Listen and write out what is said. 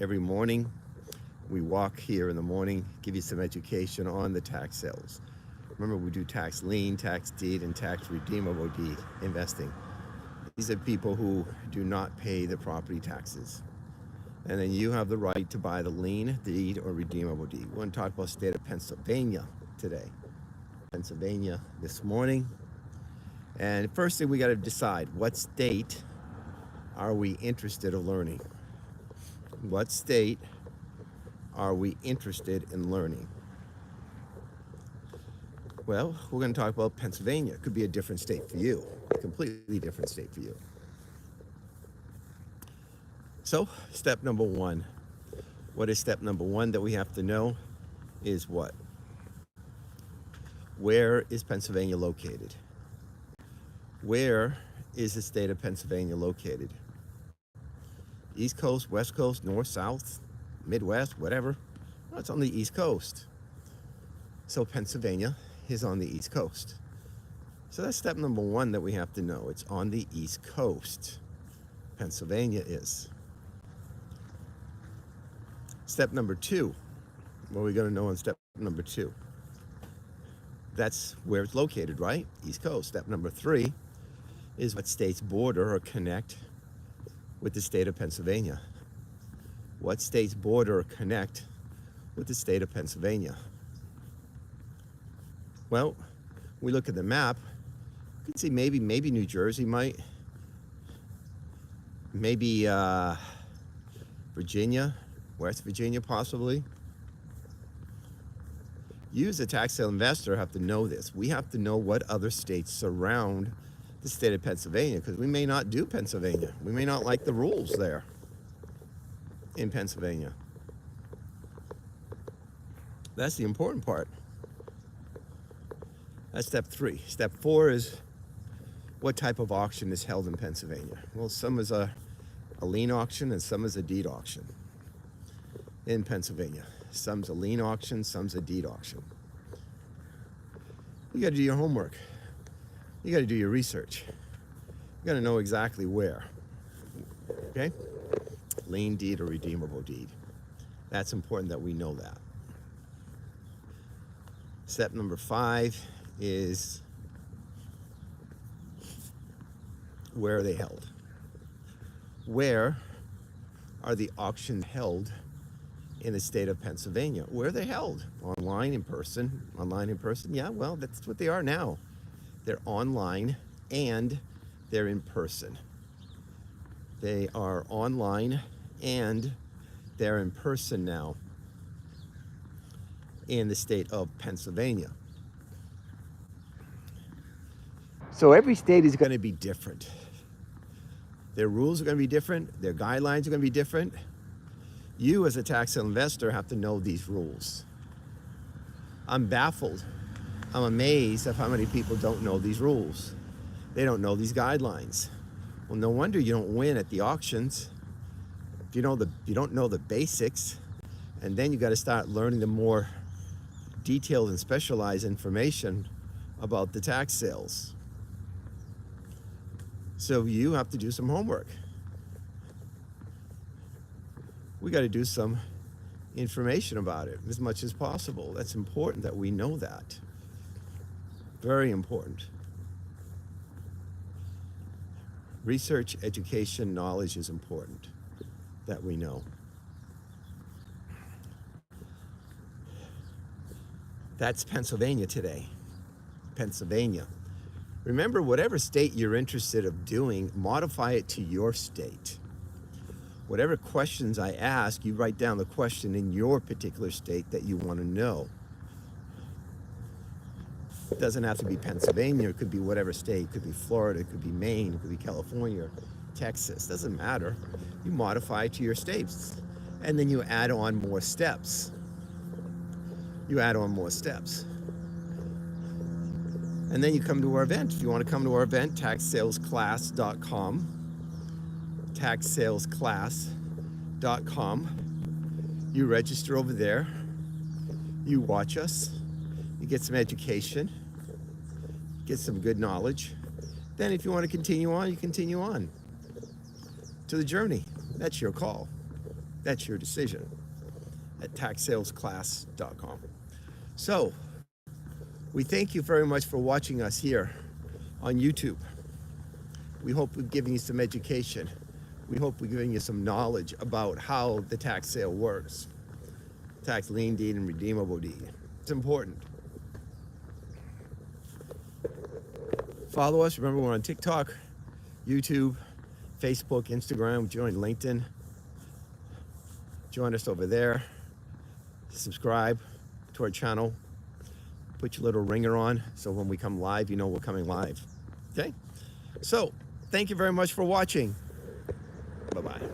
every morning. We walk here in the morning, give you some education on the tax sales. Remember, we do tax lien, tax deed, and tax redeemable deed investing. These are people who do not pay the property taxes. And then you have the right to buy the lien, deed, or redeemable deed. We're going to talk about the state of Pennsylvania today. Pennsylvania this morning. And first thing we got to decide, what state are we interested in learning? What state are we interested in learning? Well, we're going to talk about Pennsylvania. It could be a different state for you, a completely different state for you. So, step number one. What is step number one that we have to know is what? Where is Pennsylvania located? Where is the state of Pennsylvania located? East Coast, West Coast, North, South, Midwest, whatever. Well, it's on the East Coast. So Pennsylvania is on the East Coast. So that's step number one that we have to know. It's on the East Coast. Pennsylvania is. Step number two. What are we going to know on step number two? That's where it's located, right? East Coast. Step number three is what states border or connect with the state of Pennsylvania. What states border or connect with the state of Pennsylvania? Well, we look at the map, you can see maybe New Jersey might, maybe Virginia, West Virginia possibly. You as a tax sale investor have to know this. We have to know what other states surround the state of Pennsylvania, because we may not do Pennsylvania. We may not like the rules there in Pennsylvania. That's the important part. That's step three. Step four is what type of auction is held in Pennsylvania. Well, some is a lien auction and some is a deed auction in Pennsylvania. Some's a lien auction, some's a deed auction. You got to do your homework. You got to do your research. You got to know exactly where. Okay? Lien deed or redeemable deed. That's important that we know that. Step number five is where are they held? Where are the auctions held in the state of Pennsylvania? Where are they held? Online, in person? Online, in person? Yeah, well, that's what they are now. They're online and they're in person. They are online and they're in person now in the state of Pennsylvania. So every state is going to be different. Their rules are going to be different. Their guidelines are going to be different. You as a tax sale investor have to know these rules. I'm baffled. I'm amazed at how many people don't know these rules. They don't know these guidelines. Well, no wonder you don't win at the auctions. If you don't know the basics, and then you got to start learning the more detailed and specialized information about the tax sales. So you have to do some homework. We got to do some information about it as much as possible. That's important that we know that. Very important. Research, education, knowledge is important that we know. That's Pennsylvania today. Pennsylvania. Remember, whatever state you're interested in doing, modify it to your state. Whatever questions I ask, you write down the question in your particular state that you want to know. It doesn't have to be Pennsylvania. It could be whatever state. It could be Florida. It could be Maine. It could be California, Texas. Doesn't matter. You modify it to your states. And then you add on more steps. You add on more steps. And then you come to our event. If you want to come to our event, taxsalesclass.com. taxsalesclass.com. You register over there. You watch us. You get some education. Get some good knowledge. Then if you want to continue on, you continue on to the journey. That's your call. That's your decision at taxsalesclass.com. So we thank you very much for watching us here on YouTube. We hope we've given you some education. We hope we're giving you some knowledge about how the tax sale works. Tax lien deed and redeemable deed. It's important. Follow us. Remember, we're on TikTok, YouTube, Facebook, Instagram. Join LinkedIn. Join us over there. Subscribe to our channel. Put your little ringer on so when we come live, you know we're coming live. Okay? So, thank you very much for watching. Bye-bye.